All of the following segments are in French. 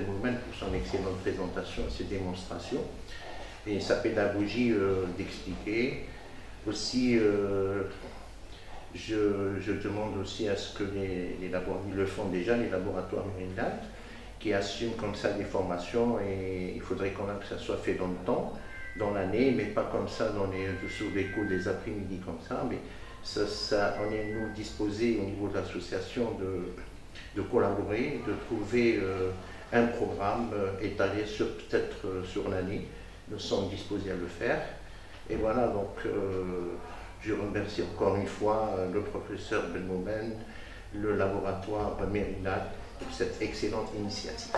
Benmoumen pour son excellente présentation et ses démonstrations et sa pédagogie d'expliquer. Aussi, je demande aussi à ce que ils le font déjà, les laboratoires Mérinal, qui assument comme ça des formations, et il faudrait quand même que ça soit fait dans le temps, dans l'année, mais pas comme ça sous les cours des après-midi comme ça, mais on est nous disposés au niveau de l'association de collaborer, de trouver un programme étalé peut-être sur l'année. Nous sommes disposés à le faire. Et voilà, donc je remercie encore une fois le professeur Benmoumen, le laboratoire Mérinal pour cette excellente initiative.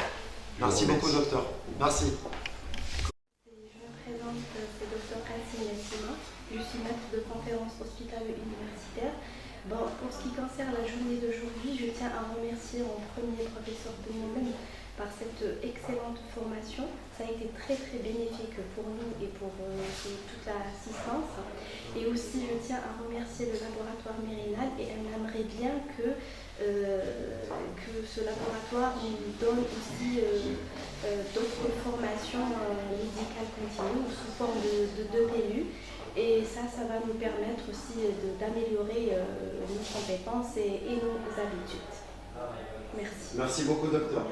Merci beaucoup, docteur. Merci. Je me présente, c'est Dr Kassim Yassima. Je suis maître de conférence hospitalo-universitaire. Bon, pour ce qui concerne la journée d'aujourd'hui, je tiens à remercier en premier le professeur Benmoumen par cette excellente formation. Ça a été très très bénéfique pour nous et pour toute l'assistance. Et aussi, je tiens à remercier le laboratoire Mérinal, et elle aimerait bien que ce laboratoire nous donne aussi d'autres formations médicales continues sous forme de PU. Et ça va nous permettre aussi d'améliorer nos compétences et nos habitudes. Merci. Merci beaucoup, docteur.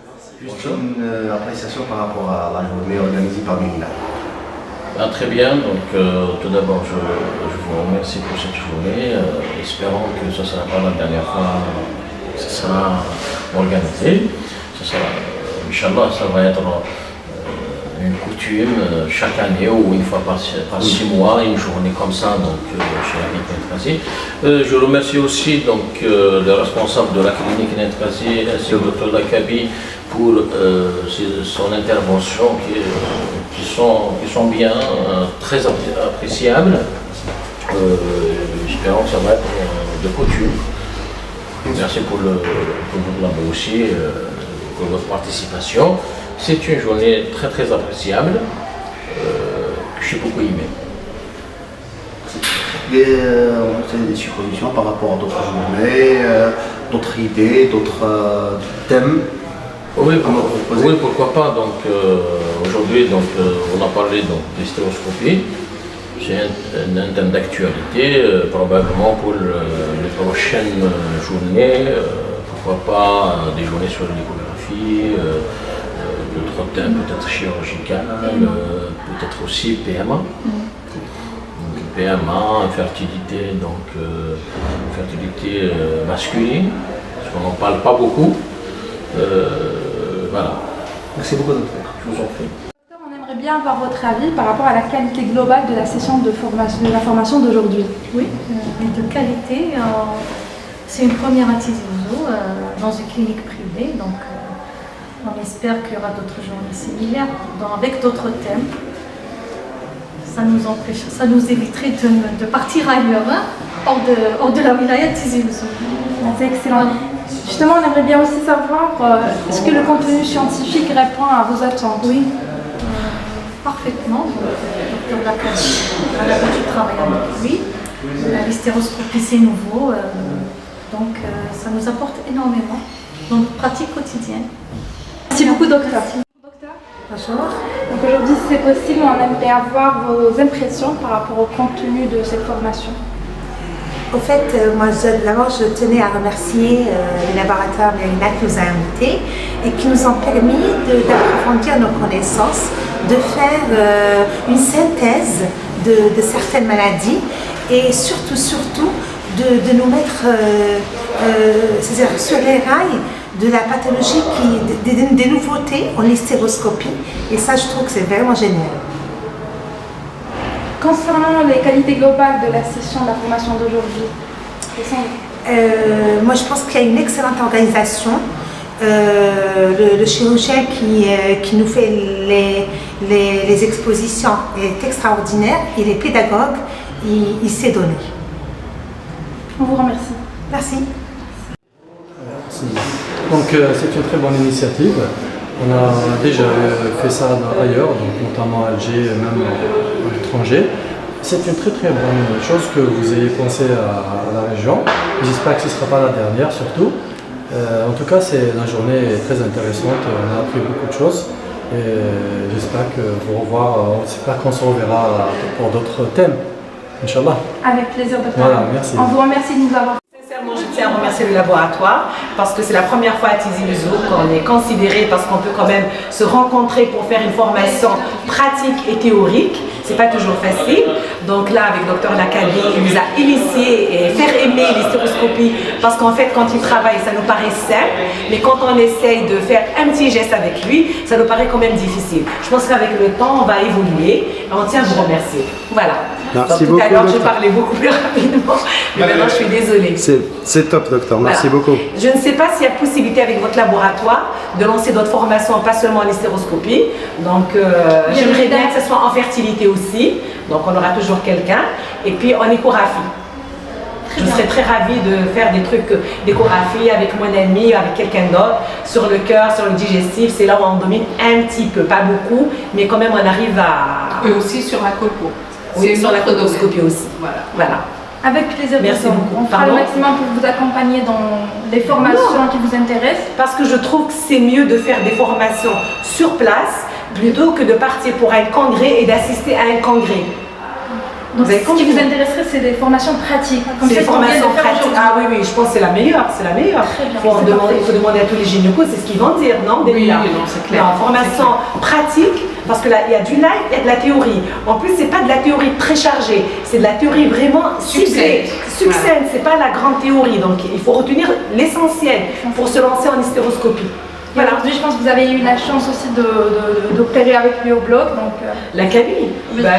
Juste une appréciation par rapport à la journée organisée par Mérinal. Très bien, donc tout d'abord je vous remercie pour cette journée, espérons que ce ne sera pas la dernière fois que ce sera organisé. Inch'Allah, ça va être une coutume chaque année ou une fois par 6 mois, une journée comme ça, donc chez la clinique Nentrazi. Je remercie aussi donc, le responsable de la clinique Nentrazi ainsi que le docteur Lakabi pour son intervention qui sont bien, très appréciables. Espérons que ça va être de coutume. Merci pour vous aussi, pour votre participation. C'est une journée très très appréciable, que j'ai beaucoup aimé. Des suppositions par rapport à d'autres journées, d'autres idées, d'autres thèmes. Oui, pourquoi pas. Donc aujourd'hui, on a parlé de l'hystéroscopie. C'est un thème d'actualité, probablement pour les prochaines journées. Pourquoi pas des journées sur l'échographie, d'autres thèmes peut-être chirurgical, peut-être aussi PMA. PMA, infertilité, infertilité masculine, parce qu'on n'en parle pas beaucoup. Voilà. Merci beaucoup, docteur. Je vous en prie. On aimerait bien avoir votre avis par rapport à la qualité globale de la session de la formation d'aujourd'hui. Oui, de qualité. C'est une première à Tizi Ouzou, dans une clinique privée, donc on espère qu'il y aura d'autres journées similaires, avec d'autres thèmes. Ça nous éviterait de partir ailleurs, hein, hors de la wilaya de Tizi Ouzou. C'est excellent. Justement, on aimerait bien aussi savoir, est-ce que le contenu scientifique répond à vos attentes? Oui, parfaitement. Le docteur Lakabi, on a l'habitude de travailler avec lui. L'hystéroscopie, c'est nouveau, donc ça nous apporte énormément dans notre pratique quotidienne. Merci beaucoup, docteur. Bonjour. Donc aujourd'hui, si c'est possible, on aimerait avoir vos impressions par rapport au contenu de cette formation. Au fait, moi d'abord je tenais à remercier les laboratoires Mérinal qui nous a invités et qui nous ont permis d'approfondir nos connaissances, de faire une synthèse de certaines maladies et surtout de nous mettre c'est-à-dire sur les rails de la pathologie, des nouveautés en hystéroscopie, et ça je trouve que c'est vraiment génial. Concernant les qualités globales de la session de la formation d'aujourd'hui, moi je pense qu'il y a une excellente organisation. Le chirurgien qui nous fait les expositions est extraordinaire, il est pédagogue, il s'est donné. On vous remercie. Merci. Donc c'est une très bonne initiative. On a déjà fait ça ailleurs, donc notamment à Alger, même à l'étranger. C'est une très très bonne chose que vous ayez pensé à la région. J'espère que ce ne sera pas la dernière surtout. En tout cas, la journée est très intéressante, on a appris beaucoup de choses et j'espère qu'on se reverra pour d'autres thèmes, Inch'Allah. Avec plaisir, docteur. Voilà, merci. On vous remercie de nous avoir. Sincèrement, je tiens à remercier le laboratoire parce que c'est la première fois à Tizi Ouzou qu'on est considéré parce qu'on peut quand même se rencontrer pour faire une formation pratique et théorique. C'est pas toujours facile. Donc là, avec Dr Lakabi, il nous a initié et faire aimer l'hystéroscopie parce qu'en fait, quand il travaille, ça nous paraît simple, mais quand on essaye de faire un petit geste avec lui, ça nous paraît quand même difficile. Je pense qu'avec le temps, on va évoluer et on tient à vous remercier. Voilà. Merci donc, tout à l'heure, je docteur. parlais beaucoup plus rapidement, mais maintenant, je suis désolée. C'est top, docteur. Merci Voilà. beaucoup. Je ne sais pas s'il y a possibilité avec votre laboratoire de lancer d'autres formations, pas seulement en hystéroscopie. Donc, j'aimerais bien que ce soit en fertilité aussi. Donc, on aura toujours quelqu'un. Et puis, en échographie. Je serais très ravie de faire des trucs d'échographie avec mon ami, avec quelqu'un d'autre, sur le cœur, sur le digestif. C'est là où on domine un petit peu, pas beaucoup, mais quand même, on arrive à... Et aussi sur la colpo. Oui, sur la colposcopie aussi. Voilà. Avec plaisir. Merci docteur. beaucoup. On fera Pardon le maximum pour vous accompagner dans les formations qui vous intéressent. Parce que je trouve que c'est mieux de faire des formations sur place plutôt que de partir pour un congrès et d'assister à un congrès. Donc, ce qui vous intéresserait, c'est des formations pratiques. C'est des formations pratiques. Ah oui, oui, je pense que c'est la meilleure. C'est la meilleure. Il faut demander à tous les gynécos, c'est ce qu'ils vont dire, non? Oui, non, c'est clair. Non, formation pratique, parce que là, il y a du live, il y a de la théorie. En plus, c'est pas de la théorie très chargée, c'est de la théorie vraiment succincte. Succincte, c'est pas la grande théorie. Donc, il faut retenir l'essentiel pour se lancer en hystéroscopie. Voilà. Aujourd'hui, je pense que vous avez eu la chance aussi d'opérer avec lui au bloc. La cabine,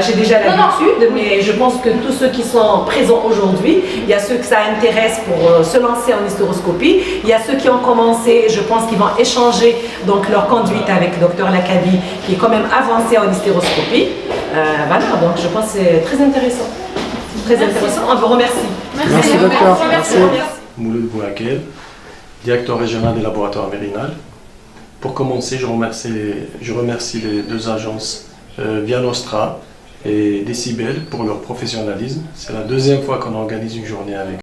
j'ai déjà l'habitude, mais je pense que tous ceux qui sont présents aujourd'hui, il y a ceux que ça intéresse pour se lancer en hystéroscopie, il y a ceux qui ont commencé, je pense qu'ils vont échanger donc leur conduite avec Dr Lakabi, qui est quand même avancé en hystéroscopie. Voilà, donc je pense que c'est très intéressant. Très intéressant, on vous remercie. Merci docteur. Merci. Mouloud Bouakel, directeur régional des laboratoires Mérinal. Pour commencer, je remercie les deux agences Via Nostra et Decibel pour leur professionnalisme. C'est la deuxième fois qu'on organise une journée avec